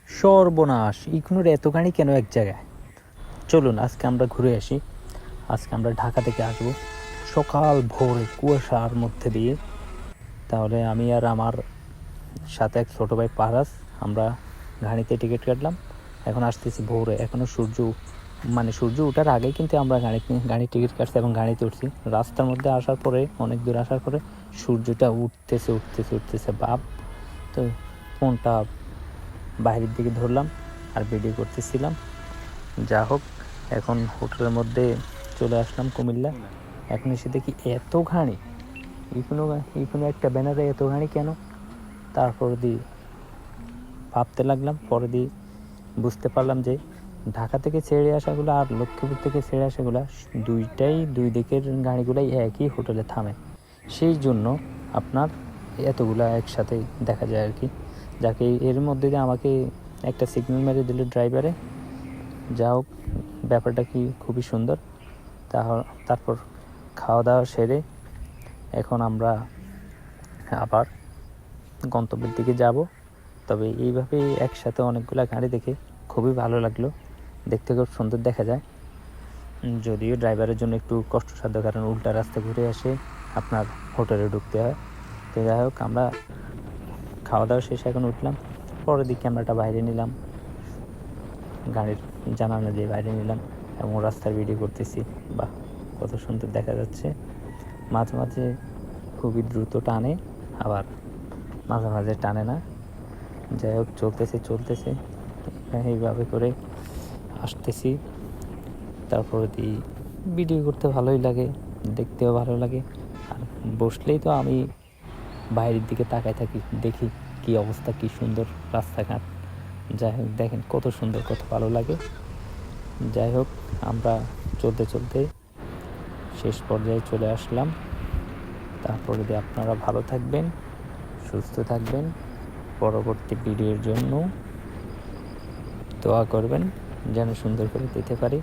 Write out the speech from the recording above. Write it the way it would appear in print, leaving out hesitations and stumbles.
সর্বনাশ, ইগনোর এত গাড়ি কেন এক জায়গায়? চলুন আজকে আমরা ঘুরে আসি। আজকে আমরা ঢাকা থেকে আসবো সকাল ভোরে কুয়াশার মধ্যে দিয়ে। তাহলে আমি আর আমার সাথে এক ছোটো ভাই পারাস, আমরা গাড়িতে টিকিট কাটলাম। এখন আসতেছি ভোরে, এখনও সূর্য ওঠার আগেই কিন্তু আমরা গাড়ির টিকিট কাটছি এবং গাড়িতে উঠছি। রাস্তার মধ্যে আসার পরে, অনেক দূর আসার পরে সূর্যটা উঠতেছে বাপ। তো ফোনটা বাইরের দিকে ধরলাম আর ভিডিও করতেছিলাম। যা হোক, এখন হোটেলের মধ্যে চলে আসলাম কুমিল্লা। এখন এসে দেখি এত ঘাড়ি, কোনো একটা ব্যানারে এত ঘাড়ি কেন? তারপর দিয়ে ভাবতে লাগলাম, পরে দিয়ে বুঝতে পারলাম যে ঢাকা থেকে ছেড়ে আসাগুলো আর লক্ষ্মীপুর থেকে ছেড়ে আসাগুলো দুই দিকের গাড়িগুলাই একই হোটেলে থামে। সেই জন্য আপনার এতগুলা একসাথে দেখা যায় আর কি। যাকে এর মধ্যে দিয়ে আমাকে একটা সিগন্যাল মেরে দিল ড্রাইভারে। যা হোক, ব্যাপারটা কি খুবই সুন্দর। তারপর খাওয়া দাওয়া সেরে এখন আমরা আবার গন্তব্যের দিকে যাব। তবে এইভাবে একসাথে অনেকগুলো গাড়ি দেখে খুবই ভালো লাগলো, দেখতে খুব সুন্দর দেখা যায়। যদিও ড্রাইভারের জন্য একটু কষ্টসাধ্য, কারণ উল্টা রাস্তা ঘুরে আসে আপনার হোটেলে ঢুকতে হয়। তো যাই হোক, আমরা খাওয়া দাওয়া শেষে এখন উঠলাম। পরের দিকে ক্যামেরাটা বাইরে নিলাম, গাড়ির জানালা দিয়ে বাইরে নিলাম এবং রাস্তার ভিডিও করতেছি। বাহ, কত সুন্দর দেখা যাচ্ছে। মাঝে মাঝে খুবই দ্রুত টানে, আবার মাঝে মাঝে টানে না। যাই হোক, চলতেছে এইভাবে করে আসতেছি। তারপরে ভিডিও করতে ভালোই লাগে, দেখতেও ভালো লাগে। আর বসলেই তো আমি বাইরের দিকে তাকায় থাকি, দেখি কি অবস্থা, কি সুন্দর রাস্তাঘাট। যাই হোক, দেখেন কত সুন্দর, কত ভালো লাগে। যাই হোক, আমরা চলতে শেষ পর্যায়ে চলে আসলাম। তারপরে আপনারা ভালো থাকবেন, সুস্থ থাকবেন। পরবর্তী ভিডিওর জন্য দোয়া করবেন যেন সুন্দর করে দিতে পারি।